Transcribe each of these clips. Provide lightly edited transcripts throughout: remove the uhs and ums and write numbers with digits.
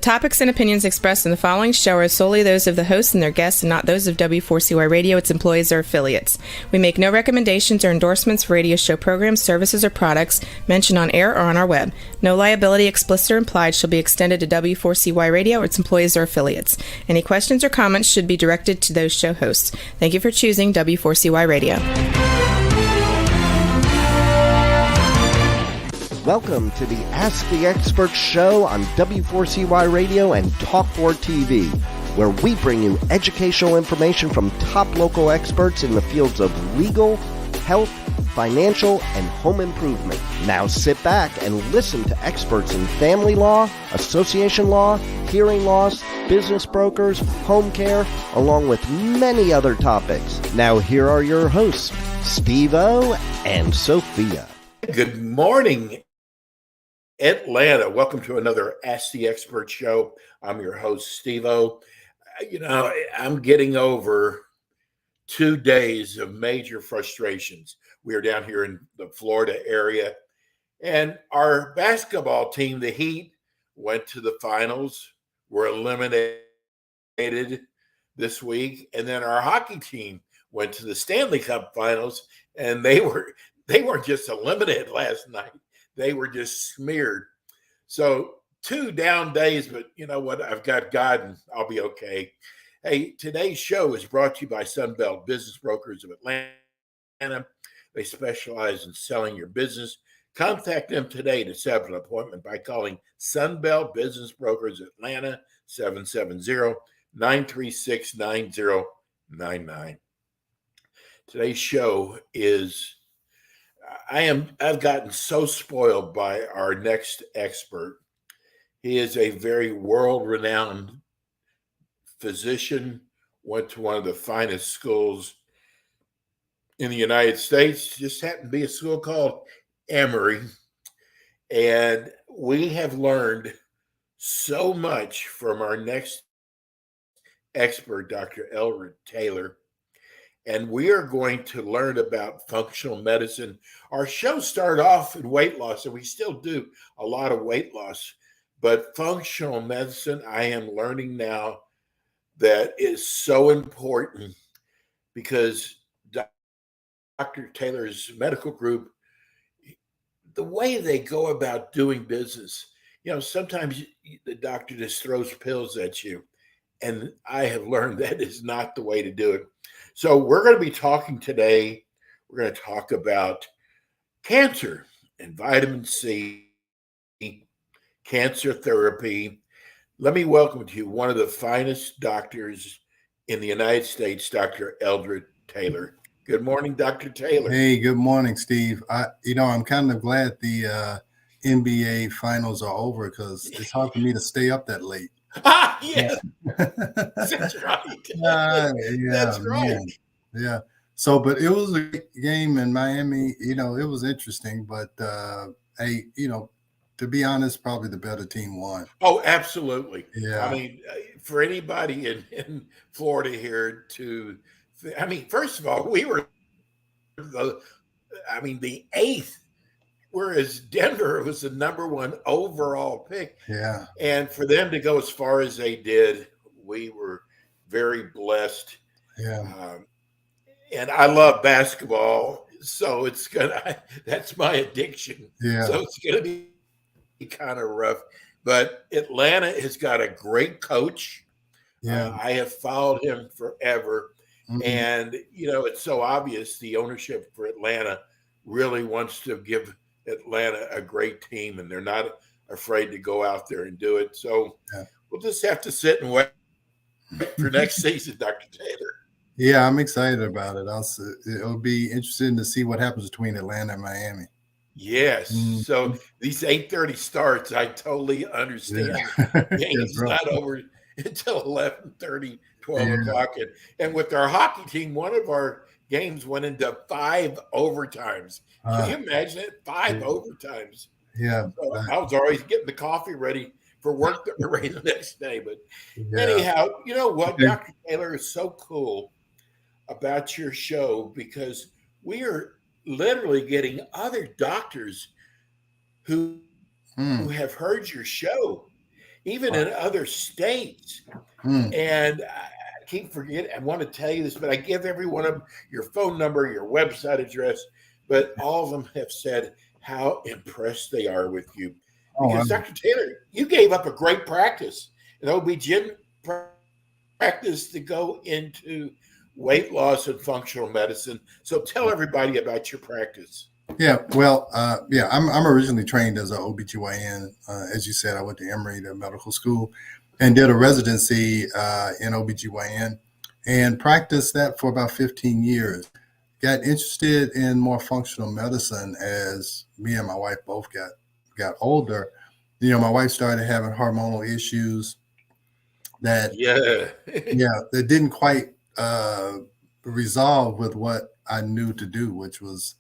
topics and opinions expressed in the following show are solely those of the hosts and their guests and not those of W4CY Radio, its employees, or affiliates. We make no recommendations or endorsements for radio show programs, services, or products mentioned on air or on our web. No liability, explicit or implied, shall be extended to W4CY Radio or its employees or affiliates. Any questions or comments should be directed to those show hosts. Thank you for choosing W4CY Radio. Welcome to the Ask the Expert show on W4CY Radio and Talk4 TV, where we bring you educational information from top local experts in the fields of legal, health, financial, and home improvement. Now sit back and listen to experts in family law, association law, hearing loss, business brokers, home care, along with many other topics. Now here are your hosts, Steve-O and Sophia. Good morning, Atlanta. Welcome to another Ask the Expert show. I'm your host, Steve-O. I'm getting over 2 days of major frustrations. We are down here in the Florida area, and our basketball team, the Heat, went to the finals, were eliminated this week, and then our hockey team went to the Stanley Cup finals, and they weren't just eliminated last night. They were just smeared. So 2 down days, but you know what? I've got God and I'll be okay. Hey, today's show is brought to you by Sunbelt Business Brokers of Atlanta. They specialize in selling your business. Contact them today to set up an appointment by calling Sunbelt Business Brokers Atlanta, 770-936-9099. Today's show is I've gotten so spoiled by our next expert. He is a very world-renowned physician, went to one of the finest schools in the United States, just happened to be a school called Emory. And we have learned so much from our next expert, Dr. Eldred Taylor. And we are going to learn about functional medicine. Our show started off in weight loss, and we still do a lot of weight loss. But functional medicine, I am learning now that is so important because Dr. Taylor's medical group, the way they go about doing business, sometimes the doctor just throws pills at you. And I have learned that is not the way to do it. So we're going to be talking today. We're going to talk about cancer and vitamin C, cancer therapy. Let me welcome to you one of the finest doctors in the United States, Dr. Eldred Taylor. Good morning, Dr. Taylor. Hey, good morning, Steve. I'm kind of glad the NBA finals are over because it's hard for me to stay up that late. Yes. That's right. That's right. Man. Yeah. So, but it was a game in Miami. It was interesting, but to be honest, probably the better team won. Oh, absolutely. Yeah. I mean, for anybody in Florida here first of all, we were the 8th. Whereas Denver was the number 1 overall pick. Yeah. And for them to go as far as they did, we were very blessed. Yeah. And I love basketball. So that's my addiction. Yeah. So it's going to be kind of rough. But Atlanta has got a great coach. Yeah. I have followed him forever. Mm-hmm. And, it's so obvious the ownership for Atlanta really wants to give Atlanta a great team, and they're not afraid to go out there and do it. So We'll just have to sit and wait for next season, Dr. Taylor. Yeah, I'm excited about it. It'll be interesting to see what happens between Atlanta and Miami. Yes. Mm-hmm. So these 8:30 starts, I totally understand. Yeah. Game's not over until 11:30, 12 o'clock. And with our hockey team, one of our games went into 5 overtimes. Can you imagine it? 5 overtimes. Yeah. So I was always getting the coffee ready for work that we're ready the next day. But anyhow, you know what? Dr. Taylor is so cool about your show because we are literally getting other doctors who have heard your show even in other states. Mm. And I keep forgetting, I want to tell you this, but I give every one of them your phone number, your website address, but all of them have said how impressed they are with you. Oh, Because Dr. Taylor, you gave up a great practice, an OB-GYN practice to go into weight loss and functional medicine. So tell everybody about your practice. yeah. Well, yeah, I'm originally trained as an OBGYN. As you said, I went to Emory, the medical school, and did a residency in OBGYN and practiced that for about 15 years. Got interested in more functional medicine as me and my wife both got older. My wife started having hormonal issues that Yeah. that didn't quite resolve with what I knew to do, which was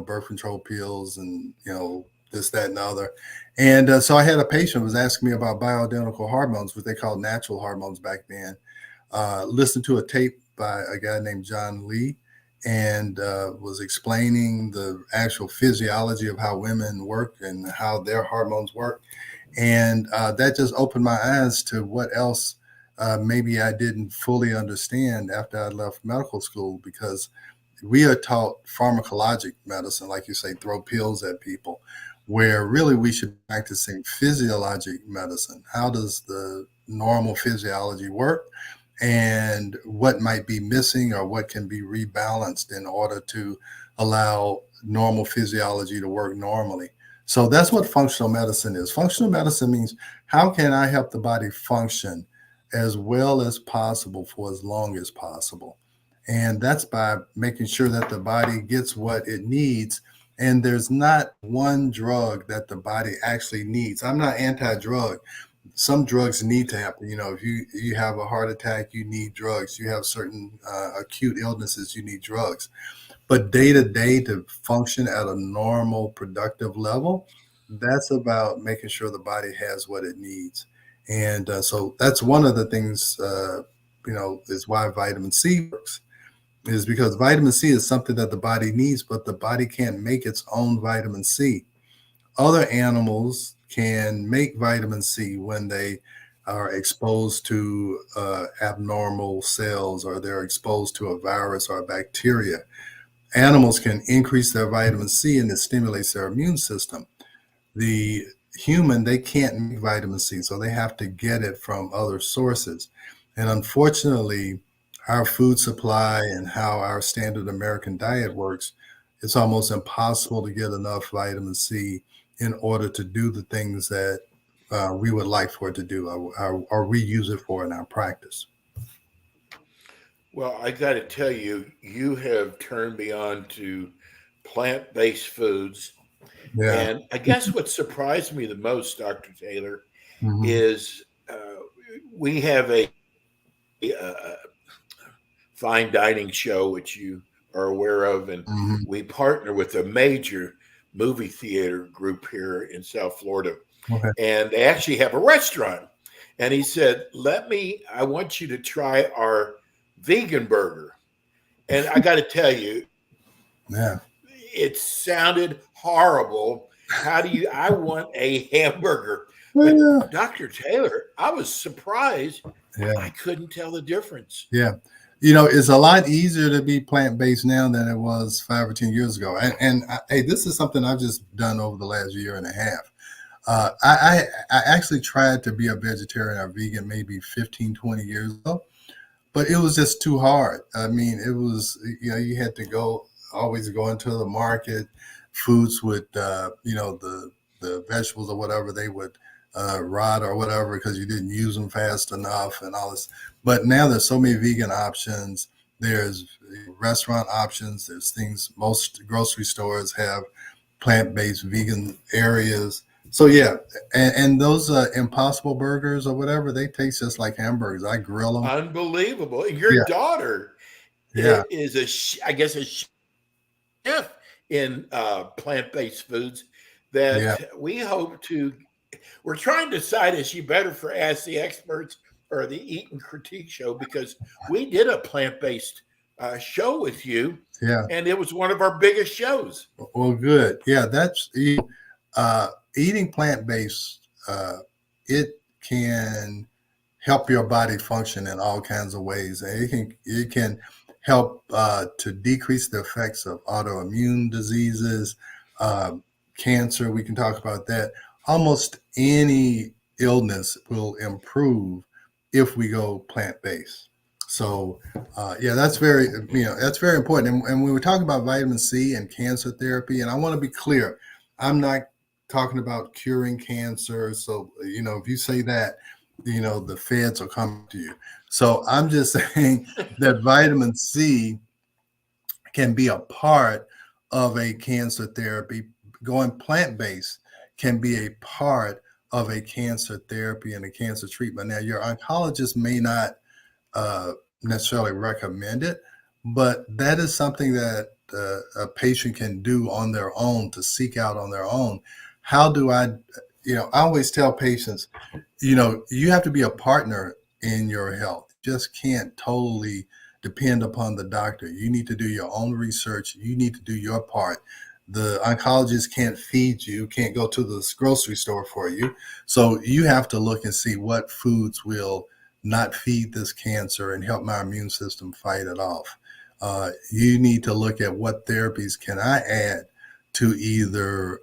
birth control pills and this, that, and the other. And so I had a patient who was asking me about bioidentical hormones, what they called natural hormones back then. Listened to a tape by a guy named John Lee, and was explaining the actual physiology of how women work and how their hormones work. And that just opened my eyes to what else maybe I didn't fully understand after I left medical school, because we are taught pharmacologic medicine, like you say, throw pills at people, where really we should be practicing physiologic medicine. How does the normal physiology work, and what might be missing or what can be rebalanced in order to allow normal physiology to work normally? So that's what functional medicine is. Functional medicine means, how can I help the body function as well as possible for as long as possible? And that's by making sure that the body gets what it needs. And there's not one drug that the body actually needs. I'm not anti-drug. Some drugs need to happen. If you have a heart attack, you need drugs. You have certain acute illnesses, you need drugs. But day to day, to function at a normal, productive level, that's about making sure the body has what it needs. And so that's one of the things, is why vitamin C works, is because vitamin C is something that the body needs, but the body can't make its own vitamin C. Other animals can make vitamin C when they are exposed to abnormal cells, or they're exposed to a virus or a bacteria. Animals can increase their vitamin C, and it stimulates their immune system. The human, they can't make vitamin C, so they have to get it from other sources. And unfortunately, our food supply and how our standard American diet works, it's almost impossible to get enough vitamin C in order to do the things that we would like for it to do, or we use it for in our practice. Well, I got to tell you, you have turned me on to plant-based foods. Yeah. And I guess what surprised me the most, Dr. Taylor, Mhm. is we have a fine dining show, which you are aware of, and Mhm. we partner with a major movie theater group here in South Florida. Okay. And they actually have a restaurant. And he said, I want you to try our vegan burger. And I got to tell you, Yeah. it sounded horrible. I want a hamburger. But Yeah. Dr. Taylor, I was surprised. Yeah. I couldn't tell the difference. Yeah. It's a lot easier to be plant-based now than it was 5 or 10 years ago. Hey, this is something I've just done over the last year and a half. I actually tried to be a vegetarian or vegan maybe 15, 20 years ago, but it was just too hard. I mean, it was, you had to always go into the market. Foods would, the vegetables or whatever, they would rot or whatever because you didn't use them fast enough and all this. But now there's so many vegan options. There's restaurant options. There's things, most grocery stores have plant-based vegan areas. So yeah, and those Impossible burgers or whatever, they taste just like hamburgers. I grill them. Unbelievable. Your Yeah, daughter yeah, is I guess, a chef in plant-based foods yeah. that we're trying to decide, is she better for Ask the Experts or the Eat and Critique show, because we did a plant-based show with you, Yeah. and it was one of our biggest shows. Well, good. Yeah, that's eating plant-based. It can help your body function in all kinds of ways. And it can help to decrease the effects of autoimmune diseases, cancer. We can talk about that. Almost any illness will improve if we go plant-based. So yeah, that's very important. And when we talk about vitamin C and cancer therapy, and I want to be clear, I'm not talking about curing cancer. So if you say that, the feds will come to you. So I'm just saying that vitamin C can be a part of a cancer therapy. Going plant-based can be a part of a cancer therapy and a cancer treatment. Now, your oncologist may not necessarily recommend it, but that is something that a patient can do on their own, to seek out on their own. How do I always tell patients, you have to be a partner in your health. You just can't totally depend upon the doctor. You need to do your own research. You need to do your part. The oncologist can't feed you, can't go to the grocery store for you. So you have to look and see what foods will not feed this cancer and help my immune system fight it off. You need to look at what therapies can I add to either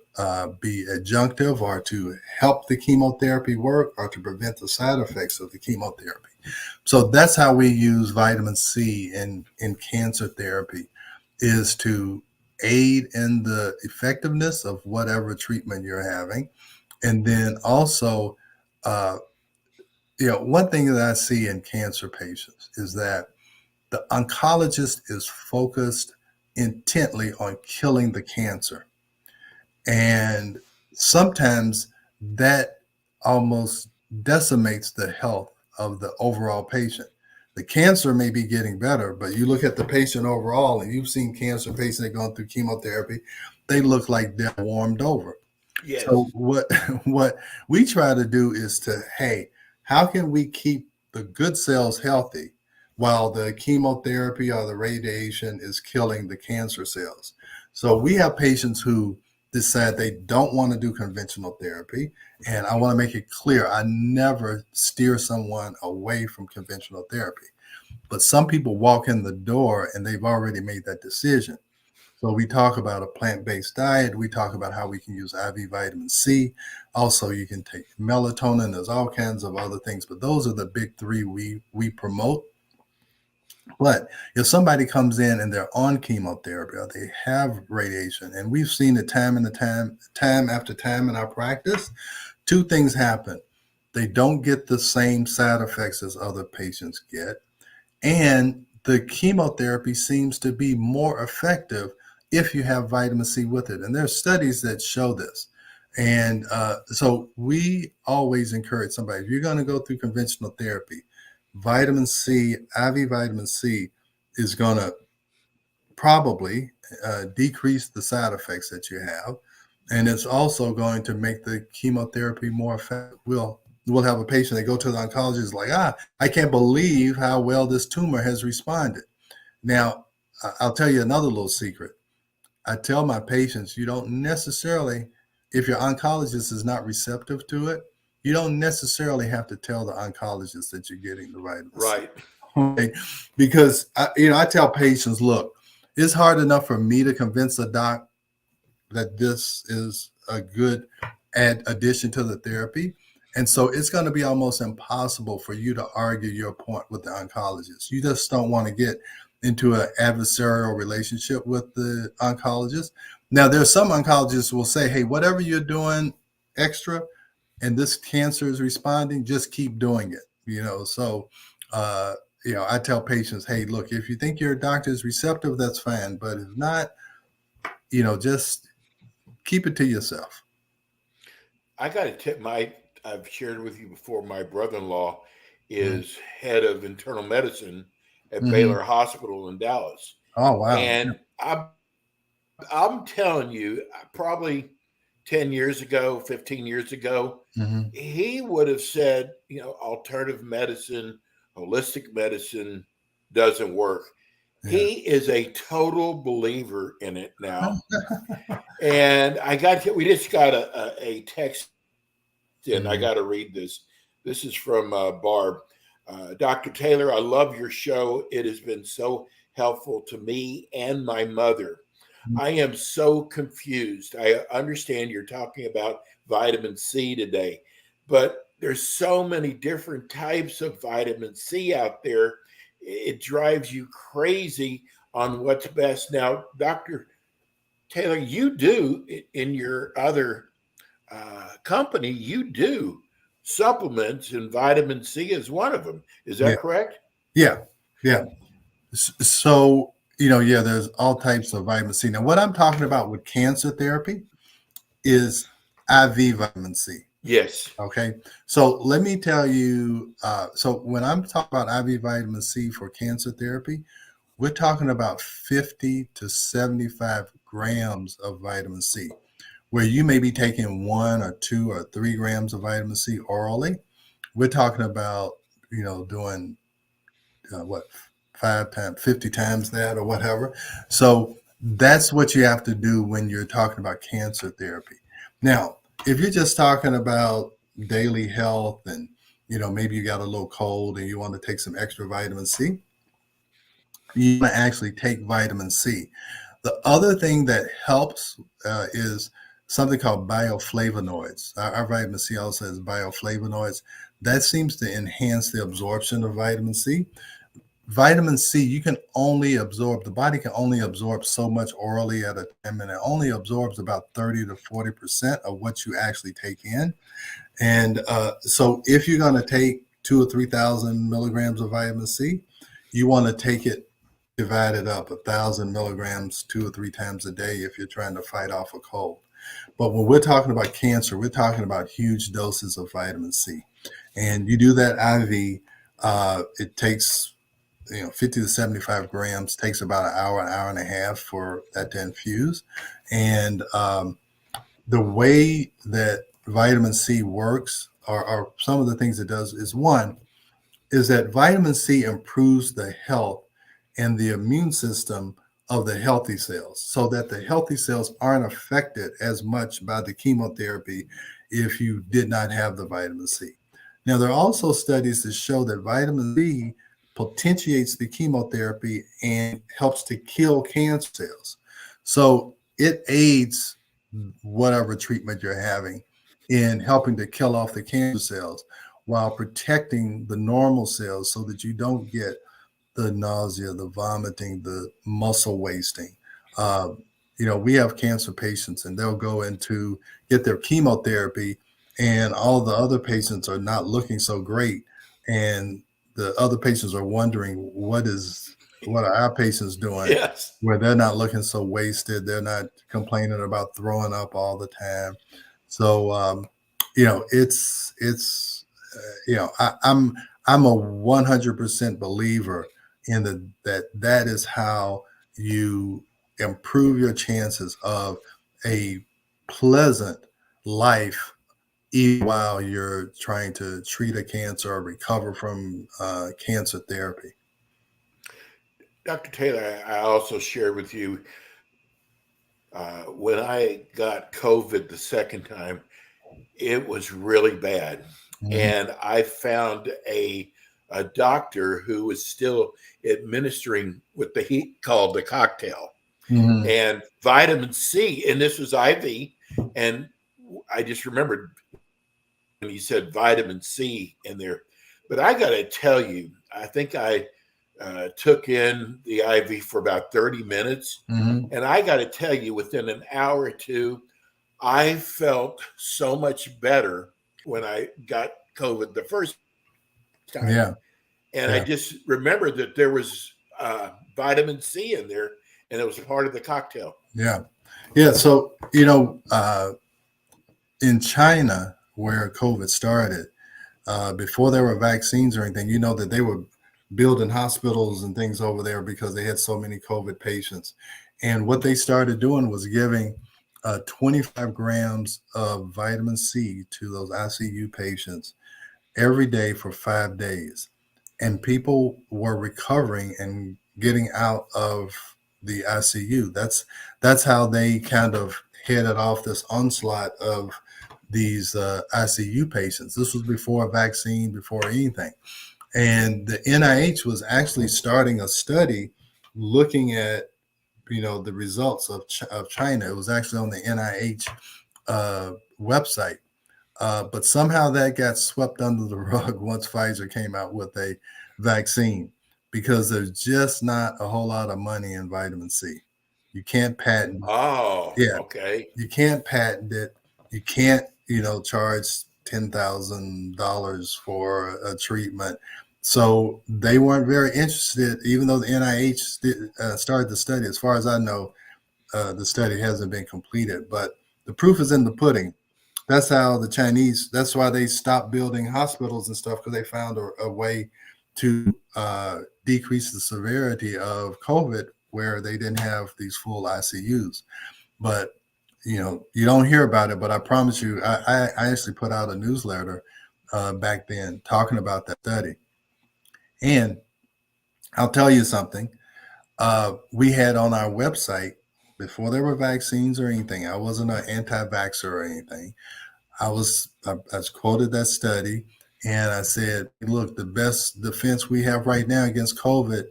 be adjunctive or to help the chemotherapy work or to prevent the side effects of the chemotherapy. So that's how we use vitamin C in cancer therapy, is to aid in the effectiveness of whatever treatment you're having. And then also, one thing that I see in cancer patients is that the oncologist is focused intently on killing the cancer. And sometimes that almost decimates the health of the overall patient. The cancer may be getting better, but you look at the patient overall, and you've seen cancer patients that gone through chemotherapy, they look like they're warmed over. Yes. So what we try to do is hey, how can we keep the good cells healthy while the chemotherapy or the radiation is killing the cancer cells? So we have patients who decide they don't want to do conventional therapy. And I want to make it clear, I never steer someone away from conventional therapy. But some people walk in the door and they've already made that decision. So we talk about a plant-based diet. We talk about how we can use IV vitamin C. Also, you can take melatonin. There's all kinds of other things, but those are the big three we promote. But if somebody comes in and they're on chemotherapy or they have radiation, and we've seen it time after time in our practice, two things happen. They don't get the same side effects as other patients get, and the chemotherapy seems to be more effective if you have vitamin C with it. And there's studies that show this. And so we always encourage somebody, if you're going to go through conventional therapy, vitamin C, IV vitamin C is going to probably decrease the side effects that you have. And it's also going to make the chemotherapy more effective. We'll have a patient, they go to the oncologist like, I can't believe how well this tumor has responded. Now, I'll tell you another little secret. I tell my patients, you don't necessarily, if your oncologist is not receptive to it, you don't necessarily have to tell the oncologist that you're getting the vitamin C. Right. Okay? Because I tell patients, look, it's hard enough for me to convince a doc that this is a good addition to the therapy. And so it's going to be almost impossible for you to argue your point with the oncologist. You just don't want to get into an adversarial relationship with the oncologist. Now, there's some oncologists who will say, hey, whatever you're doing extra and this cancer is responding, just keep doing it. So, I tell patients, hey, look, if you think your doctor is receptive, that's fine. But if not, just keep it to yourself. I got a tip. I've shared with you before, my brother-in-law is head of internal medicine at Baylor Hospital in Dallas. Oh, wow. And I'm telling you, probably 10 years ago, 15 years ago, he would have said, alternative medicine, holistic medicine doesn't work. Yeah. He is a total believer in it now. And we just got a text in. I got to read this. This is from Barb. Dr. Taylor, I love your show. It has been so helpful to me and my mother. I am so confused. I understand you're talking about vitamin C today, but there's so many different types of vitamin C out there. It drives you crazy on what's best. Now, Dr. Taylor, you do in your other company, you do supplements, and vitamin C is one of them. Is Yeah, that correct? yeah, yeah. So, yeah, there's all types of vitamin C. Now, what I'm talking about with cancer therapy is IV vitamin C. Yes. Okay. So let me tell you, so when I'm talking about IV vitamin C for cancer therapy, we're talking about 50 to 75 grams of vitamin C, where you may be taking 1 or 2 or 3 grams of vitamin C orally. We're talking about, doing what, 5 times, 50 times that or whatever. So that's what you have to do when you're talking about cancer therapy. Now, if you're just talking about daily health and, maybe you got a little cold and you want to take some extra vitamin C, you want to actually take vitamin C. The other thing that helps is something called bioflavonoids. Our vitamin C also has bioflavonoids. That seems to enhance the absorption of vitamin C. Vitamin C, you can only absorb, the body can only absorb so much orally at a time, and it only absorbs about 30 to 40% of what you actually take in. And so if you're going to take 2,000 or 3,000 milligrams of vitamin C, you want to take it divided up 1,000 milligrams 2 or 3 times a day if you're trying to fight off a cold. But when we're talking about cancer, we're talking about huge doses of vitamin C. And you do that IV, it takes 50 to 75 grams, takes about an hour and a half for that to infuse. And the way that vitamin C works, or some of the things it does, is one, is that vitamin C improves the health and the immune system of the healthy cells, so that the healthy cells aren't affected as much by the chemotherapy if you did not have the vitamin C. Now, there are also studies that show that vitamin C potentiates the chemotherapy and helps to kill cancer cells. So it aids whatever treatment you're having in helping to kill off the cancer cells while protecting the normal cells so that you don't get the nausea, the vomiting, the muscle wasting. We have cancer patients and they'll go in to get their chemotherapy, and all the other patients are not looking so great. And the other patients are wondering, what are our patients doing Yes. where they're not looking so wasted? They're not complaining about throwing up all the time. So, I'm a 100% believer in that is how you improve your chances of a pleasant life, even while you're trying to treat a cancer or recover from cancer therapy. Dr. Taylor, I also shared with you when I got COVID the second time, it was really bad. Mhm. And I found a doctor who was still administering what he called the cocktail Mhm. and vitamin C. And this was IV. And I just remembered when he said vitamin C in there. But I got to tell you, I think I took in the IV for about 30 minutes. Mhm. And I got to tell you, within an hour or two, I felt so much better when I got COVID the first time. Yeah. And I Yeah. just remembered that there was vitamin C in there and it was a part of the cocktail. Yeah. Yeah. So, in China, where COVID started, before there were vaccines or anything, that they were building hospitals and things over there because they had so many COVID patients. And what they started doing was giving 25 grams of vitamin C to those ICU patients every day for 5 days. And people were recovering and getting out of the ICU. That's how they kind of headed off this onslaught of these ICU patients. This was before a vaccine, before anything. And the NIH was actually starting a study looking at, the results of China. It was actually on the NIH website. But somehow that got swept under the rug once Pfizer came out with a vaccine, because there's just not a whole lot of money in vitamin C. You can't patent. Oh, Yeah. okay. You can't patent it. You can't, charge $10,000 for a treatment. So they weren't very interested, even though the NIH started the study. As far as I know, the study hasn't been completed, but the proof is in the pudding. That's how the Chinese, that's why they stopped building hospitals and stuff, because they found a way to decrease the severity of COVID, where they didn't have these full ICUs. But, you don't hear about it, but I promise you, I actually put out a newsletter back then talking about that study. And I'll tell you something. We had on our website, before there were vaccines or anything, I wasn't an anti-vaxxer or anything. I quoted that study, and I said, look, the best defense we have right now against COVID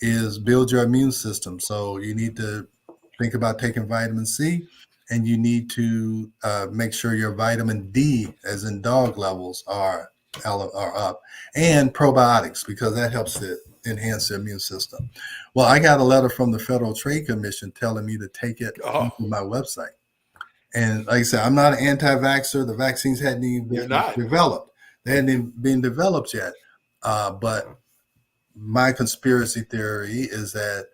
is build your immune system. So you need to think about taking vitamin C, and you need to make sure your vitamin D, as in dog levels, are up, and probiotics, because that helps to enhance the immune system. Well, I got a letter from the Federal Trade Commission telling me to take it to my website. And like I said, I'm not an anti-vaxxer. The vaccines hadn't even been developed. They hadn't even been developed yet. But my conspiracy theory is that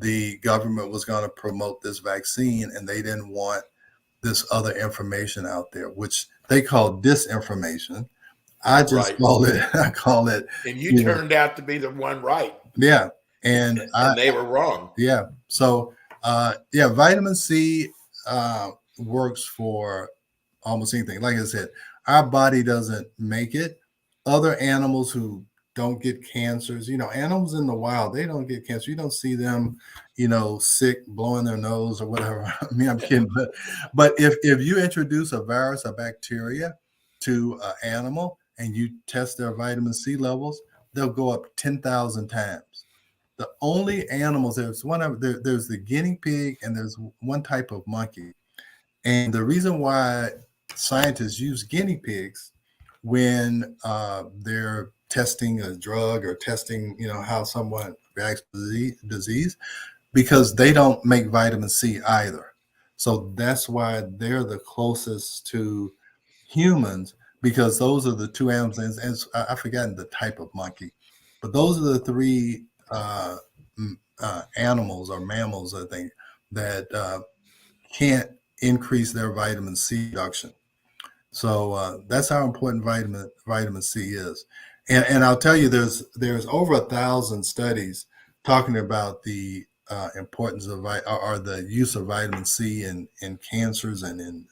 the government was going to promote this vaccine, and they didn't want this other information out there, which they call disinformation. I just call it. And you turned out to be the one right. Yeah. And they were wrong. Yeah. So, vitamin C works for almost anything. Like I said, our body doesn't make it. Other animals who don't get cancers, animals in the wild, they don't get cancer. You don't see them, sick, blowing their nose or whatever. I mean, I'm kidding. But if you introduce a virus, a bacteria to an animal, and you test their vitamin C levels, they'll go up 10,000 times. The only animals, there's the guinea pig, and there's one type of monkey. And the reason why scientists use guinea pigs when they're testing a drug or testing, how someone reacts to disease, because they don't make vitamin C either. So that's why they're the closest to humans, because those are the two animals. And I've forgotten the type of monkey, but those are the three animals or mammals, I think, that can't increase their vitamin C production. So that's how important vitamin C is. And I'll tell you, there's over 1,000 studies talking about the importance of or the use of vitamin C in cancers and in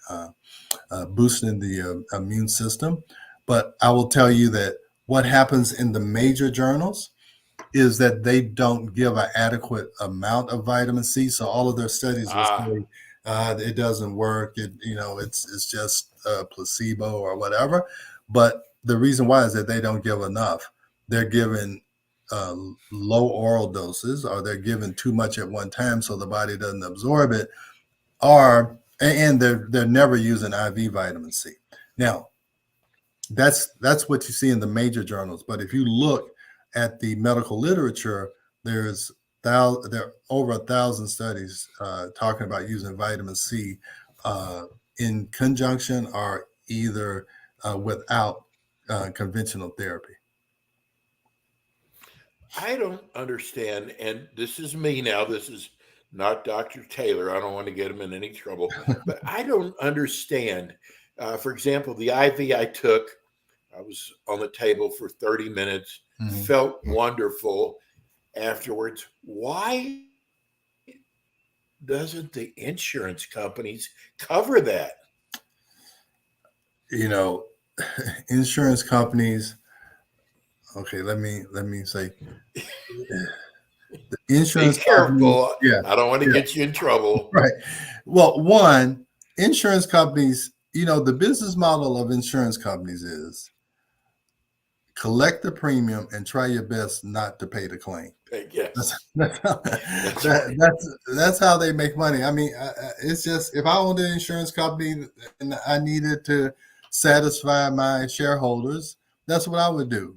boosting the immune system. But I will tell you that what happens in the major journals is that they don't give an adequate amount of vitamin C. So all of their studies will say it doesn't work. It's just a placebo or whatever. But the reason why is that they don't give enough. They're given low oral doses, or they're given too much at one time, so the body doesn't absorb it, and they're never using IV vitamin C. Now, that's what you see in the major journals. But if you look at the medical literature, there are over 1,000 studies talking about using vitamin C in conjunction or either without conventional therapy. I don't understand, and this is me now. This is not Dr. Taylor. I don't want to get him in any trouble, but I don't understand. For example, the IV I took, I was on the table for 30 minutes, felt wonderful afterwards. Why doesn't the insurance companies cover that? Insurance companies. Okay, let me say, the insurance. Be careful. Companies, I don't want to get you in trouble. Right. Well, one, insurance companies the business model of insurance companies is collect the premium and try your best not to pay the claim. Yes, That's how, that's right. that's how they make money. I mean, it's just, if I owned an insurance company and I needed to satisfy my shareholders, that's what I would do: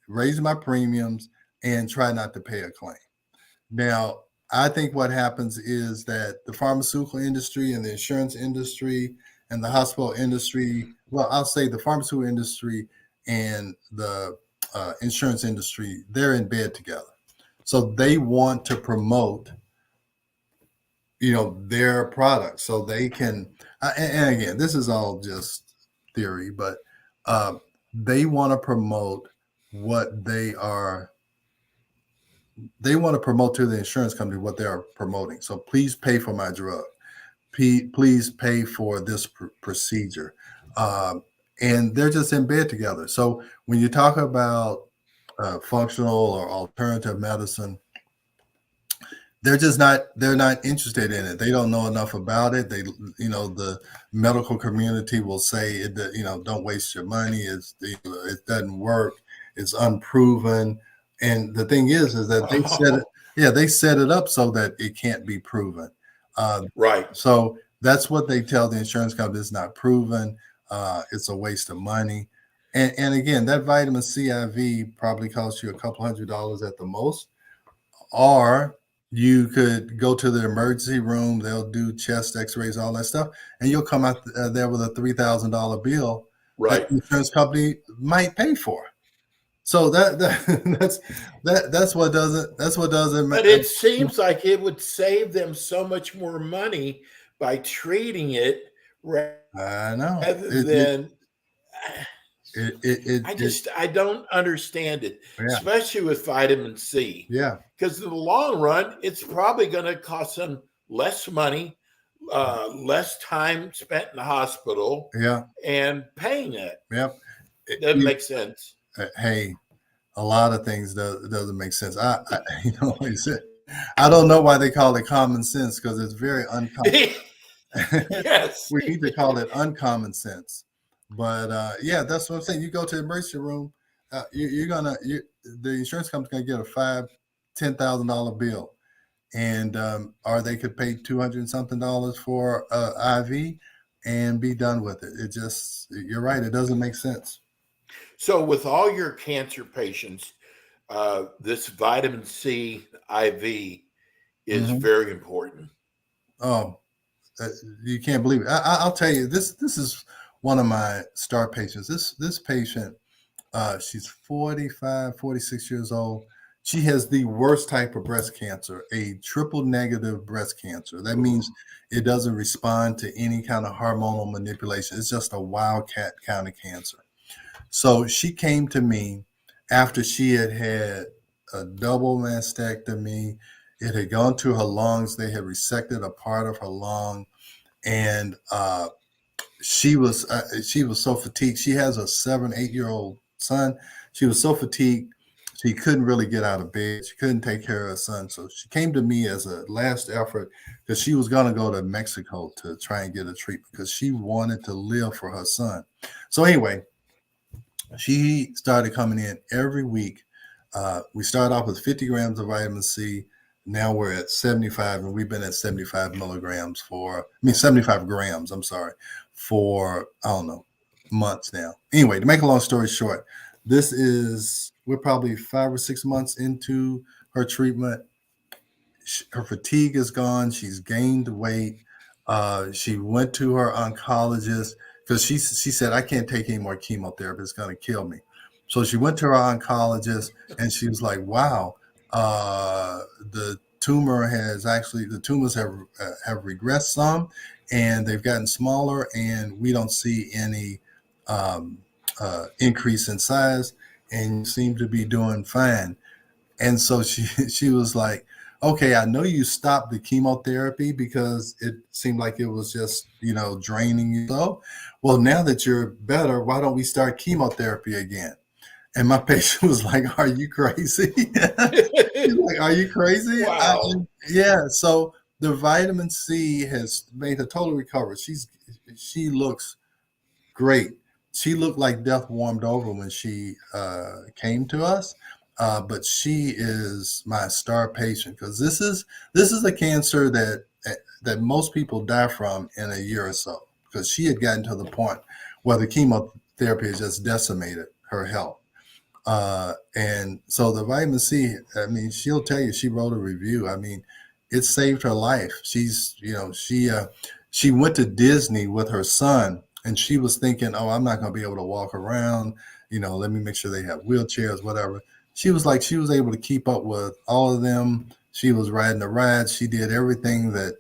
raise my premiums and try not to pay a claim. Now, I think what happens is that the pharmaceutical industry and the insurance industry and the hospital industry, well, I'll say the pharmaceutical industry and the insurance industry, they're in bed together. So they want to promote, their products so they can, and again, this is all just theory, but uh, they want to promote what they want to promote to the insurance company what they are promoting. So please pay for my drug. Please pay for this procedure. And they're just in bed together. So when you talk about functional or alternative medicine, they're not interested in it. They don't know enough about it. The medical community will say don't waste your money. It doesn't work. It's unproven. And the thing is that they set it up so that it can't be proven. Right. So that's what they tell the insurance company: it's not proven. It's a waste of money. And again, that vitamin C IV probably costs you a couple $100 at the most. Or you could go to the emergency room. They'll do chest X-rays, all that stuff, and you'll come out there with a $3,000 bill Right. that the insurance company might pay for. So that's what doesn't. But it seems like it would save them so much more money by treating it I know. rather than. I don't understand it, especially with vitamin C. Yeah. Because in the long run, it's probably going to cost them less money, less time spent in the hospital. Yeah. And paying it. Yep. It doesn't make sense. Hey, a lot of things doesn't make sense. Like I said, I don't know why they call it common sense, because it's very uncommon. Yes. We need to call it uncommon sense. But that's what I'm saying. You go to the emergency room, the insurance company's gonna get a $5,000-$10,000 bill, and or they could pay $200 and something for IV and be done with it. It just, you're right, it doesn't make sense. So with all your cancer patients, this vitamin C IV is very important. Oh, you can't believe it. I'll tell you, this is one of my star patients. This patient, she's 45, 46 years old. She has the worst type of breast cancer, a triple negative breast cancer. That means it doesn't respond to any kind of hormonal manipulation. It's just a wildcat kind of cancer. So she came to me after she had a double mastectomy. It had gone to her lungs. They had resected a part of her lung, and she was so fatigued. She has a 7-8-year-old son. She was so fatigued, she couldn't really get out of bed. She couldn't take care of her son. So she came to me as a last effort, because she was going to go to Mexico to try and get a treatment, because she wanted to live for her son. So anyway, she started coming in every week. We started off with 50 grams of vitamin C. Now we're at 75, and we've been at 75 grams, I'm sorry, for, I don't know, months now. Anyway, to make a long story short, we're probably 5 or 6 months into her treatment. Her fatigue is gone. She's gained weight. She went to her oncologist, because she said, I can't take any more chemotherapy. It's going to kill me. So she went to her oncologist, and she was like, wow, the tumors have regressed some, and they've gotten smaller, and we don't see any increase in size, and you seem to be doing fine. And so she was like, okay, I know you stopped the chemotherapy because it seemed like it was just, draining you. So, well, now that you're better, why don't we start chemotherapy again? And my patient was like, are you crazy? She's like, are you crazy? Wow. So the vitamin C has made her total recovery. She looks great. She looked like death warmed over when she came to us. But she is my star patient because this is a cancer that most people die from in a year or so, because she had gotten to the point where the chemotherapy has just decimated her health. And so the vitamin C, I mean, she'll tell you, she wrote a review. I mean, it saved her life. She went to Disney with her son, and she was thinking, oh, I'm not going to be able to walk around. Let me make sure they have wheelchairs, whatever. She was able to keep up with all of them. She was riding the rides. She did everything that,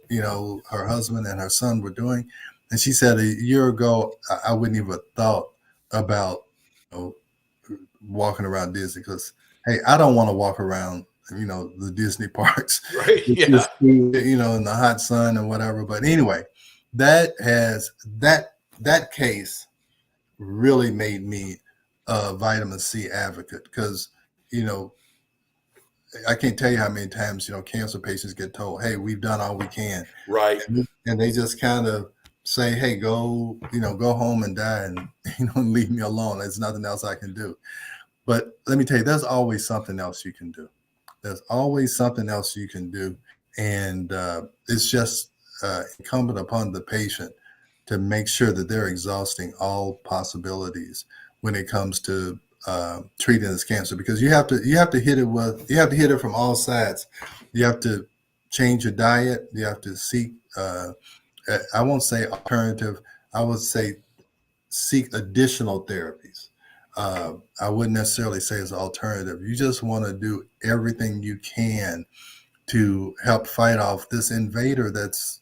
her husband and her son were doing. And she said a year ago, I wouldn't even have thought about, walking around Disney because, hey, I don't want to walk around, the Disney parks, right? Yeah. in the hot sun and whatever. But anyway, that case really made me a vitamin C advocate because, I can't tell you how many times, cancer patients get told, hey, we've done all we can. Right. And they just kind of say, hey, go home and die and, leave me alone. There's nothing else I can do. But let me tell you, there's always something else you can do. There's always something else you can do. And it's just incumbent upon the patient to make sure that they're exhausting all possibilities when it comes to treating this cancer, because you have to hit it from all sides. You have to change your diet. You have to seek, I won't say alternative, I would say seek additional therapies. I wouldn't necessarily say it's an alternative. You just want to do everything you can to help fight off this invader that's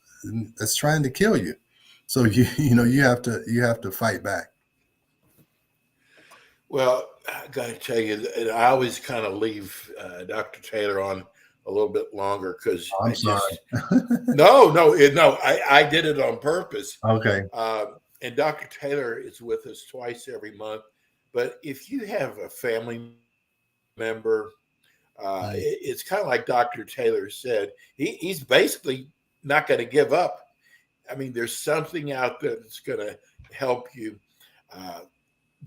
trying to kill you. So you have to fight back. Well, I got to tell you, I always kind of leave Dr. Taylor on a little bit longer because I'm sorry. No, I did it on purpose. Okay. And Dr. Taylor is with us twice every month. But if you have a family member, it's kind of like Dr. Taylor said, he's basically not going to give up. I mean, there's something out there that's going to help you.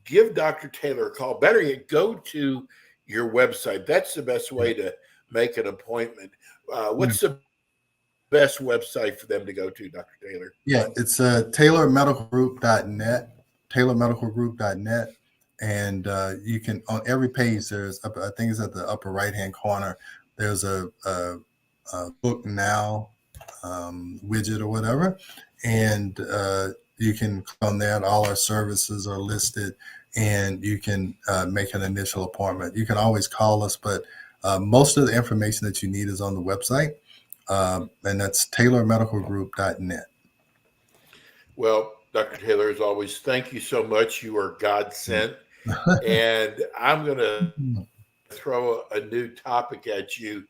Give Dr. Taylor a call. Better yet, go to your website. That's the best way to make an appointment. What's the best website for them to go to, Dr. Taylor? Yeah, it's taylormedicalgroup.net, taylormedicalgroup.net. And you can, on every page, there's, I think it's at the upper right-hand corner, there's a book now widget or whatever. And you can click on that. All our services are listed, and you can make an initial appointment. You can always call us, but most of the information that you need is on the website, and that's taylormedicalgroup.net. Well, Dr. Taylor, as always, thank you so much. You are God sent. And I'm going to throw a new topic at you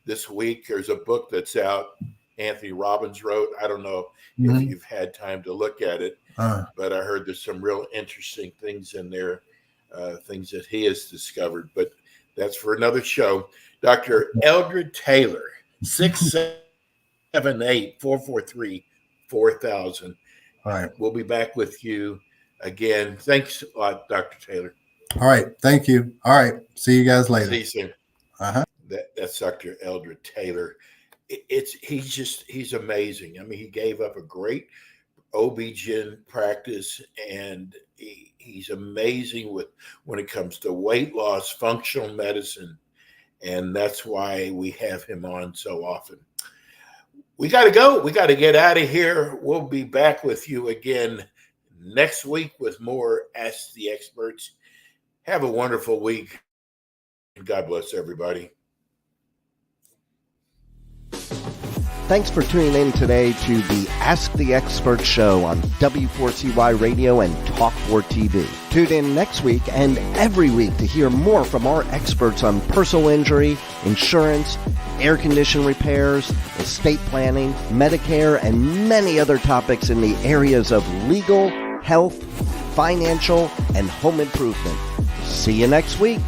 this week. There's a book that's out Anthony Robbins wrote. I don't know if you've had time to look at it, but I heard there's some real interesting things in there, things that he has discovered. But that's for another show. Dr. Eldred Taylor, 678-443-4000. All right. We'll be back with you again. Thanks a lot, Dr. Taylor. All right. Thank you. All right. See you guys later. See you soon. That's Dr. Eldred Taylher. He's amazing. I mean, he gave up a great OB-GYN practice, and he's amazing when it comes to weight loss, functional medicine, and that's why we have him on so often. We got to go. We got to get out of here. We'll be back with you again next week with more Ask the Experts. Have a wonderful week, and God bless everybody. Thanks for tuning in today to the Ask the Expert show on W4CY Radio and Talk4 TV. Tune in next week and every week to hear more from our experts on personal injury, insurance, air condition repairs, estate planning, Medicare, and many other topics in the areas of legal, health, financial, and home improvement. See you next week.